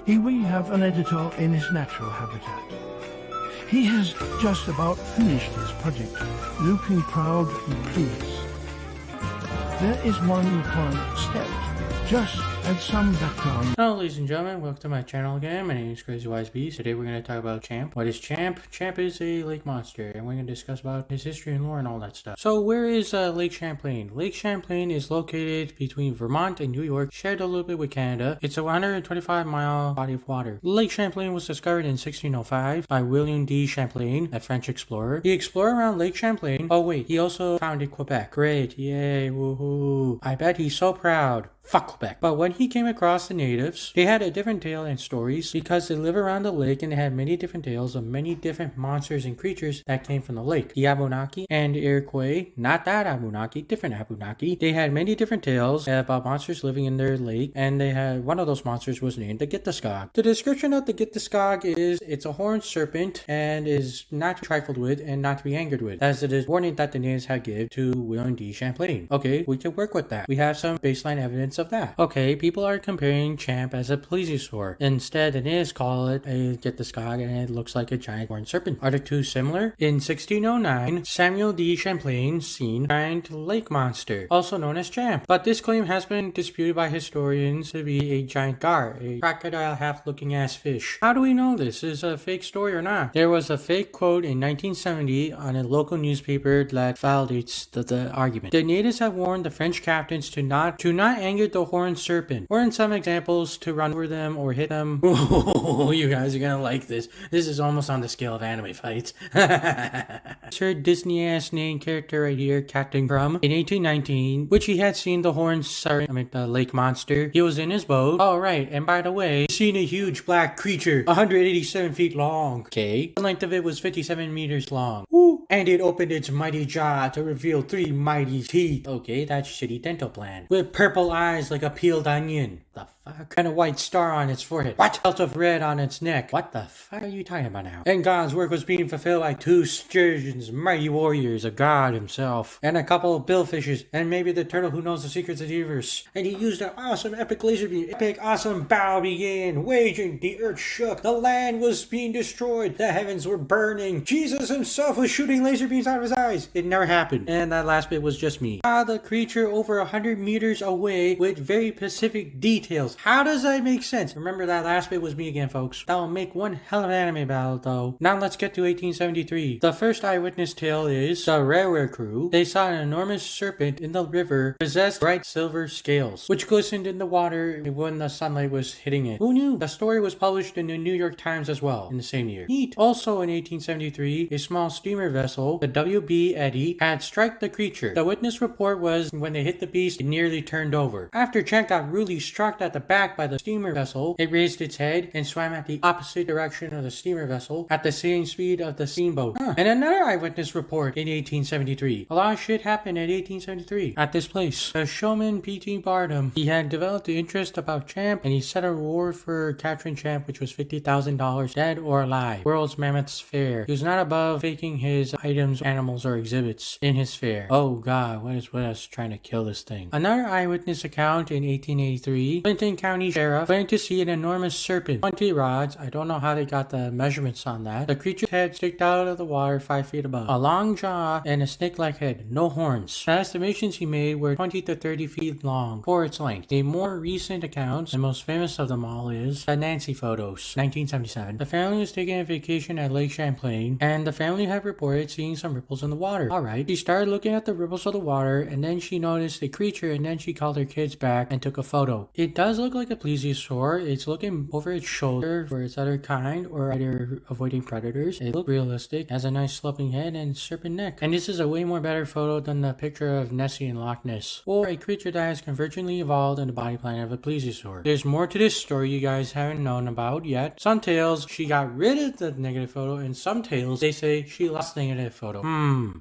Here we have an editor in his natural habitat. He has just about finished his project, looking proud and pleased. There is one client stepped, just add some background. Hello ladies and gentlemen, welcome to my channel again. My name is Crazy Wise Beast. Today we're going to talk about Champ. What is Champ? Champ is a lake monster, and we're going to discuss about his history and lore and all that stuff. So where is Lake Champlain? Lake Champlain is located between Vermont and New York, shared a little bit with Canada. It's a 125-mile body of water. Lake Champlain was discovered in 1605 by William de Champlain, a French explorer. He explored around Lake Champlain. Oh wait, he also founded Quebec. Great, yay, woohoo. I bet he's so proud. Fuck Quebec. But when he came across the natives, they had a different tale and stories because they live around the lake and they had many different tales of many different monsters and creatures that came from the lake. The Abenaki and Iroquois, not that Abenaki, different Abenaki. They had many different tales about monsters living in their lake, and they had one of those monsters was named the Gittaskog. The description of the Gittaskog is it's a horned serpent and is not to be trifled with and not to be angered with, as it is warning that the natives had given to William de Champlain. Okay, we can work with that. We have some baseline evidence of that. Okay, people are comparing Champ as a plesiosaur. Instead, the natives call it a Gittaskog, and it looks like a giant horned serpent. Are the two similar? In 1609, Samuel de Champlain seen a giant lake monster, also known as Champ. But this claim has been disputed by historians to be a giant gar, a crocodile half-looking ass fish. How do we know this is a fake story or not? There was a fake quote in 1970 on a local newspaper that validates the argument. The natives have warned the French captains to not anger the horned serpent, or in some examples to run over them or hit them. Ooh, you guys are gonna like this. This is almost on the scale of anime fights. Sir Disney ass named character right here, Captain Crumb, in 1819, which he had seen the the lake monster. He was in his boat. Oh right, and by the way, seen a huge black creature, 187 feet long. Okay, the length of it was 57 meters long. Woo! And it opened its mighty jaw to reveal 3 mighty teeth. Okay, that's shitty dental plan. With purple eyes like a peeled onion. The fuck? And a white star on its forehead. What? Belt of red on its neck. What the fuck are you talking about now? And God's work was being fulfilled by 2 sturgeons, mighty warriors of God himself. And a couple of billfishes. And maybe the turtle who knows the secrets of the universe. And he used an awesome epic laser beam. Epic awesome battle began. Waging. The earth shook. The land was being destroyed. The heavens were burning. Jesus himself was shooting laser beams out of his eyes. It never happened. And that last bit was just me. The creature over 100 meters away with very specific details. How does that make sense? Remember that last bit was me again, folks. That will make one hell of an anime battle, though. Now let's get to 1873. The first eyewitness tale is the railway crew. They saw an enormous serpent in the river, possessed bright silver scales, which glistened in the water when the sunlight was hitting it. Who knew? The story was published in the New York Times as well in the same year. Neat. Also in 1873, a small steamer vessel, the W.B. Eddy, had struck the creature. The witness report was when they hit the beast, it nearly turned over. After Champ got really struck at the back by the steamer vessel, it raised its head and swam at the opposite direction of the steamer vessel at the same speed of the steamboat. And another eyewitness report in 1873. A lot of shit happened in 1873 at this place. The showman P.T. Barnum, he had developed the interest about Champ, and he set a reward for capturing Champ, which was $50,000 dead or alive. World's Mammoth's Fair. He was not above faking his items, animals, or exhibits in his fair. Oh god, what is with us trying to kill this thing? Another eyewitness account in 1883. Clinton County Sheriff went to see an enormous serpent, 20 rods. I don't know how they got the measurements on that. The creature's head sticked out of the water 5 feet above. A long jaw and a snake-like head, no horns. The estimations he made were 20 to 30 feet long for its length. A more recent account, and most famous of them all, is the Nancy photos, 1977. The family was taking a vacation at Lake Champlain, and the family had reported seeing some ripples in the water. Alright, she started looking at the ripples of the water, and then she noticed a creature, and then she called her kids back and took a photo. It does look like a plesiosaur. It's looking over its shoulder for its other kind, or either avoiding predators. It looks realistic, has a nice sloping head and serpent neck. And this is a way more better photo than the picture of Nessie in Loch Ness, or a creature that has convergently evolved in the body plan of a plesiosaur. There's more to this story you guys haven't known about yet. Some tales, she got rid of the negative photo, and some tales, they say she lost the negative photo.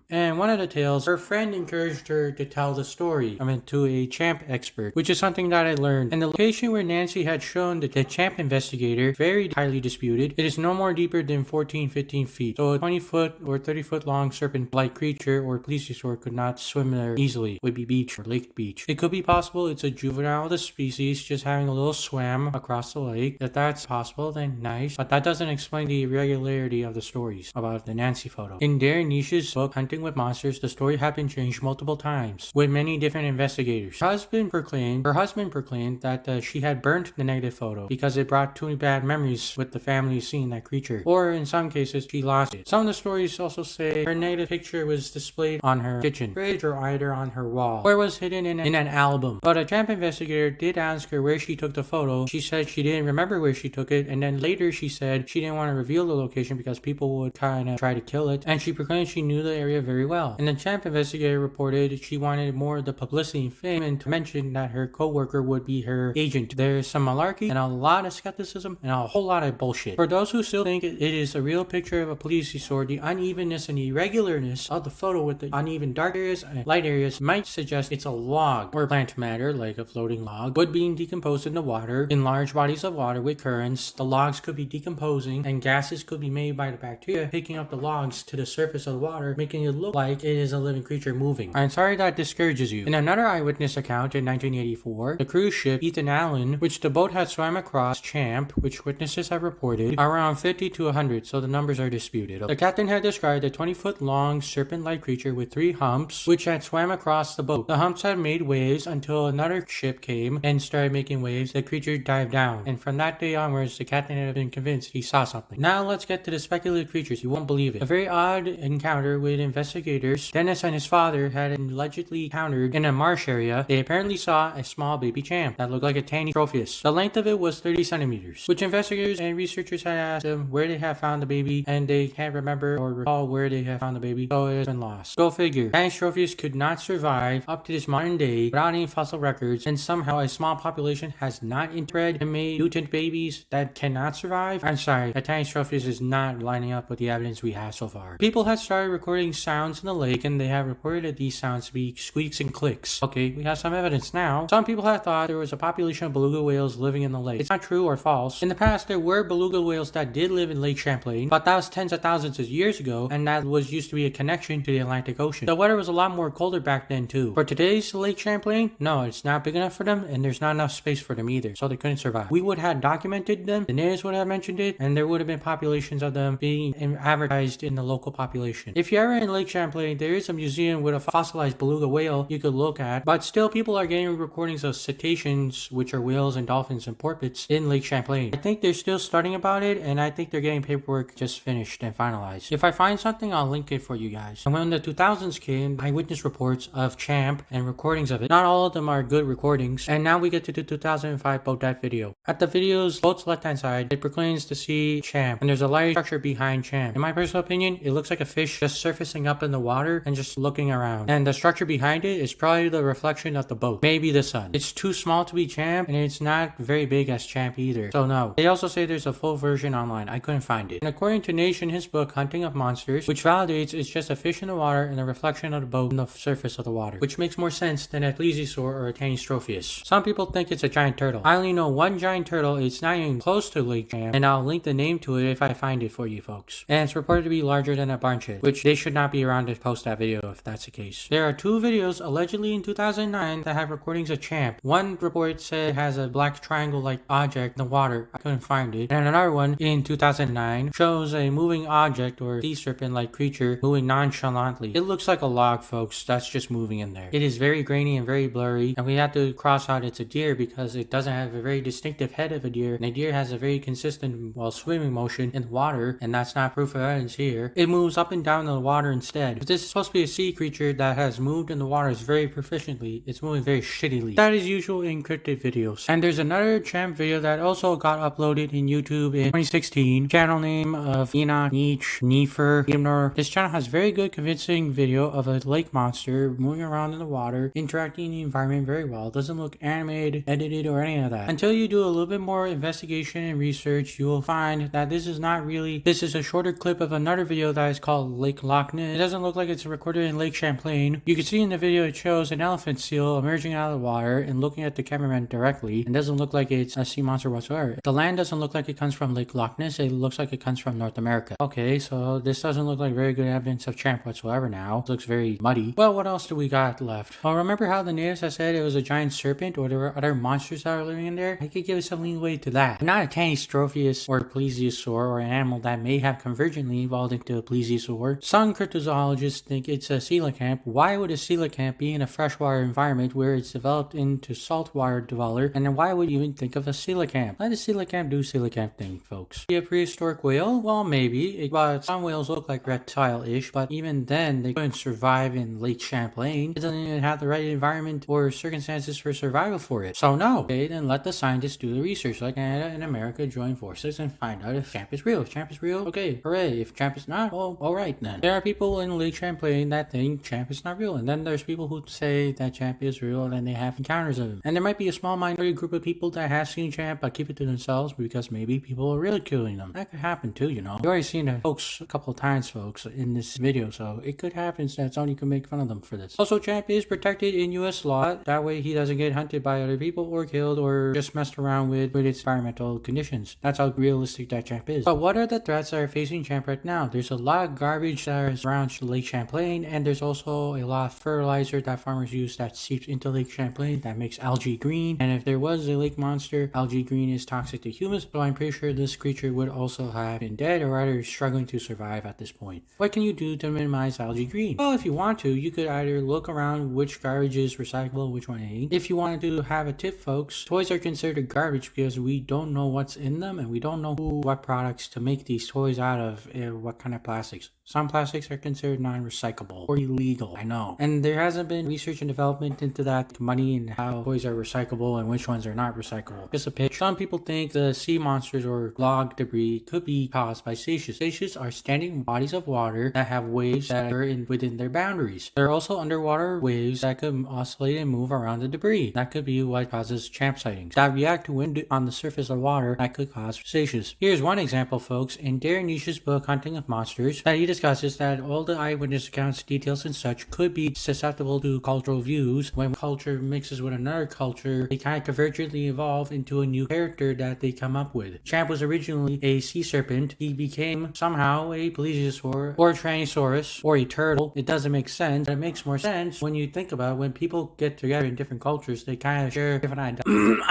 And one of the tales, her friend encouraged her to tell the story. To a Champ expert, which is something that I learned. And the location location where Nancy had shown the Champ investigator very highly disputed. It is no more deeper than 14-15 feet, so a 20-foot or 30-foot long serpent-like creature or plesiosaur could not swim there easily. It would be beach or lake beach. It could be possible it's a juvenile of the species just having a little swam across the lake. If that's possible, then nice, but that doesn't explain the irregularity of the stories about the Nancy photo. In Darren Naish's book Hunting with Monsters, the story had been changed multiple times with many different investigators. Her husband proclaimed that she had burnt the negative photo because it brought too many bad memories with the family seeing that creature, or in some cases she lost it. Some of the stories also say her negative picture was displayed on her kitchen fridge or either on her wall, or was hidden in an album. But a Champ investigator did ask her where she took the photo. She said she didn't remember where she took it, and then later she said she didn't want to reveal the location because people would kind of try to kill it, and she proclaimed she knew the area very well. And the Champ investigator reported she wanted more of the publicity and fame, and to mention that her co-worker would be her agent. There's some malarkey and a lot of skepticism and a whole lot of bullshit. For those who still think it is a real picture of a plesiosaur, the unevenness and irregularness of the photo with the uneven dark areas and light areas might suggest it's a log or plant matter, like a floating log, would being decomposed in the water. In large bodies of water with currents, the logs could be decomposing and gases could be made by the bacteria picking up the logs to the surface of the water, making it look like it is a living creature moving. I'm sorry that discourages you. In another eyewitness account in 1984, the cruise ship Ethan Allen, which the boat had swam across Champ, which witnesses have reported, are around 50 to 100, so the numbers are disputed. The captain had described a 20-foot long serpent-like creature with 3 humps, which had swam across the boat. The humps had made waves until another ship came and started making waves. The creature dived down, and from that day onwards, the captain had been convinced he saw something. Now let's get to the speculative creatures. You won't believe it. A very odd encounter with investigators. Dennis and his father had allegedly encountered in a marsh area. They apparently saw a small baby champ that looked like a tiny tropheus. The length of it was 30 centimeters, which investigators and researchers had asked them where they have found the baby, and they can't remember or recall where they have found the baby, so it has been lost. Go figure. Tiny tropheus could not survive up to this modern day without any fossil records, and somehow a small population has not interbred and made mutant babies that cannot survive. I'm sorry, a tiny tropheus is not lining up with the evidence we have so far. People have started recording sounds in the lake, and they have reported these sounds to be squeaks and clicks. Okay, we have some evidence now. Some people have thought there was a population of beluga whales living in the lake. It's not true or false. In the past, there were beluga whales that did live in Lake Champlain, but that was tens of thousands of years ago, and that was used to be a connection to the Atlantic Ocean. The weather was a lot more colder back then too. For today's Lake Champlain, no, it's not big enough for them, and there's not enough space for them either, so they couldn't survive. We would have documented them, the natives would have mentioned it, and there would have been populations of them being advertised in the local population. If you're ever in Lake Champlain, there is a museum with a fossilized beluga whale you could look at, but still people are getting recordings of cetaceans, which are whales and dolphins and porpoises, in Lake Champlain. I think they're still starting about it, and I think they're getting paperwork just finished and finalized. If I find something, I'll link it for you guys. And when the 2000s came, eyewitness reports of Champ and recordings of it. Not all of them are good recordings, and now we get to the 2005 boat dive video. At the video's boat's left-hand side, it proclaims to see Champ, and there's a light structure behind Champ. In my personal opinion, it looks like a fish just surfacing up in the water and just looking around. And the structure behind it is probably the reflection of the boat. Maybe the sun. It's too small to be Champ, and it's not very big as Champ either. So no. They also say there's a full version online. I couldn't find it. And according to Naish in his book, Hunting of Monsters, which validates it's just a fish in the water and the reflection of the boat on the surface of the water, which makes more sense than a plesiosaur or a tiny tropheus. Some people think it's a giant turtle. I only know one giant turtle. It's not even close to Lake Champ, and I'll link the name to it if I find it for you folks. And it's reported to be larger than a barn shed, which they should not be around to post that video if that's the case. There are 2 videos allegedly in 2009 that have recordings of Champ. One report said it has a black triangle-like object in the water. I couldn't find it. And another one in 2009 shows a moving object or sea serpent-like creature moving nonchalantly. It looks like a log, folks. That's just moving in there. It is very grainy and very blurry, and we have to cross out it's a deer because it doesn't have a very distinctive head of a deer, and a deer has a very consistent swimming motion in the water, and that's not proof of evidence here. It moves up and down in the water instead. If this is supposed to be a sea creature that has moved in the waters very proficiently, it's moving very shittily. That is usual in cryptid videos. And there's another Champ video that also got uploaded in YouTube in 2016. Channel name of Enoch, Naish, Nefer, Imnor. This channel has very good convincing video of a lake monster moving around in the water, interacting in the environment very well. It doesn't look animated, edited, or any of that. Until you do a little bit more investigation and research, you will find that this is not really, this is a shorter clip of another video that is called Lake Loch Ness. It doesn't look like it's recorded in Lake Champlain. You can see in the video it shows an elephant seal emerging out of the water and looking at the cameraman directly and doesn't look like it's a sea monster whatsoever. The land doesn't look like it comes from Lake Loch Ness. It looks like it comes from North America. Okay, so this doesn't look like very good evidence of Champ whatsoever now. It looks very muddy. Well, what else do we got left? Well, remember how the natives I said it was a giant serpent or there were other monsters that are living in there? I could give some leeway to that. But not a tiny Strophius or plesiosaur or an animal that may have convergently evolved into a plesiosaur. Some cryptozoologists think it's a coelacanth. Why would a coelacanth be in a freshwater environment where it's developed into saltwater dweller? And then why would you even think of a coelacanth? Let a coelacanth do coelacanth thing, folks. Be a prehistoric whale? Well, maybe. But some whales look like reptile-ish, but even then, they couldn't survive in Lake Champlain. It doesn't even have the right environment or circumstances for survival for it. So no. Okay, then let the scientists do the research. Like Canada and America join forces and find out if Champ is real. If Champ is real, okay, hooray. If Champ is not, well, alright then. There are people in Lake Champlain that think Champ is not real. And then there's people who say that Champ is real and they have encounters of him. And there might be a small minority group of people that has seen Champ but keep it to themselves because maybe people are ridiculing them. That could happen too, you know. You already seen the folks a couple of times, folks, in this video, so it could happen that someone can make fun of them for this. Also, Champ is protected in US law. That way he doesn't get hunted by other people or killed or just messed around with its environmental conditions. That's how realistic that Champ is. But what are the threats that are facing Champ right now? There's a lot of garbage that is around Lake Champlain, and there's also a lot of fertilizer that farmers use that seeps into Lake Champlain that makes algae green. And if there was a lake monster, algae green is toxic to humans, so I'm pretty sure this creature would also have been dead or rather struggling to survive at this point. What can you do to minimize algae green? Well, if you want to, you could either look around which garbage is recyclable, which one ain't. If you wanted to have a tip, folks, toys are considered garbage because we don't know what's in them and we don't know what products to make these toys out of, what kind of plastics. Some plastics are considered non-recyclable or illegal, I know. And there hasn't been research and development into that money and how toys are recyclable and which ones are not recyclable. Just a pitch. Some people think the sea monsters or log debris could be caused by seiches. Seiches are standing bodies of water that have waves that are within their boundaries. There are also underwater waves that could oscillate and move around the debris. That could be what causes Champ sightings. That react to wind on the surface of water that could cause seiches. Here's one example, folks. In Darren Naish's book, Hunting of Monsters, that he discusses that all the eyewitness accounts, details, and such could be susceptible to cultural views. When culture mixes with another culture, they kind of convergently evolve into a new character that they come up with. Champ was originally a sea serpent. He became somehow a plesiosaur or a Tyrannosaurus or a turtle. It doesn't make sense, but it makes more sense when you think about it. When people get together in different cultures, they kind of share different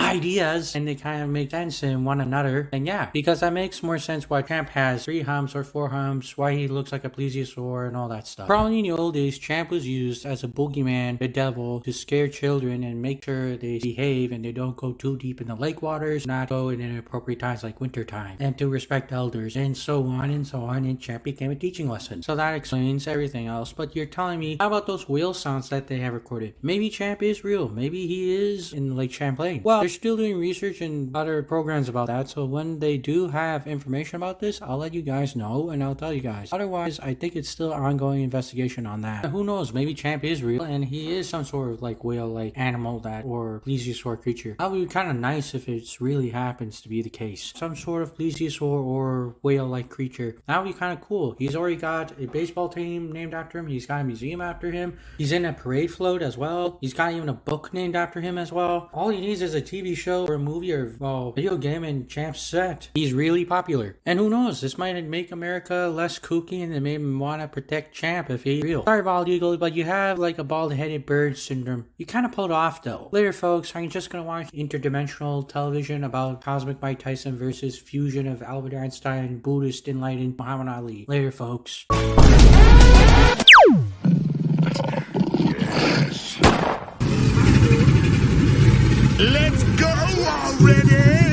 ideas and they kind of make sense in one another. And yeah, because that makes more sense why Champ has 3 humps or 4 humps, why he looks like a plesiosaur and all that stuff. Probably in the old days, Champ was used as a boogeyman, the devil, to scare children and make sure they behave and they don't go too deep in the lake waters, not go in inappropriate times like winter time, and to respect elders, and so on and so on, and Champ became a teaching lesson. So that explains everything else. But you're telling me, how about those whale sounds that they have recorded? Maybe Champ is real. Maybe he is in Lake Champlain. Well, they're still doing research and other programs about that, so when they do have information about this, I'll let you guys know and I'll tell you guys. Otherwise, I think it's still ongoing investigation on that. Who knows, maybe Champ is real and he is some sort of like whale-like animal that or plesiosaur creature. That would be kind of nice if it really happens to be the case. Some sort of plesiosaur or whale-like creature. That would be kind of cool. He's already got a baseball team named after him. He's got a museum after him. He's in a parade float as well. He's got even a book named after him as well. All he needs is a TV show or a movie or video game and Champ's set. He's really popular. And who knows, this might make America less kooky and they may want to protect Champ if he's real. Sorry, Bald Eagle, but you have like a bald-headed bird syndrome. You kind of pulled off though. Later, folks, I'm just gonna watch interdimensional television about Cosmic Mike Tyson versus fusion of Albert Einstein, Buddhist enlightened Muhammad Ali. Later, folks. Let's go already!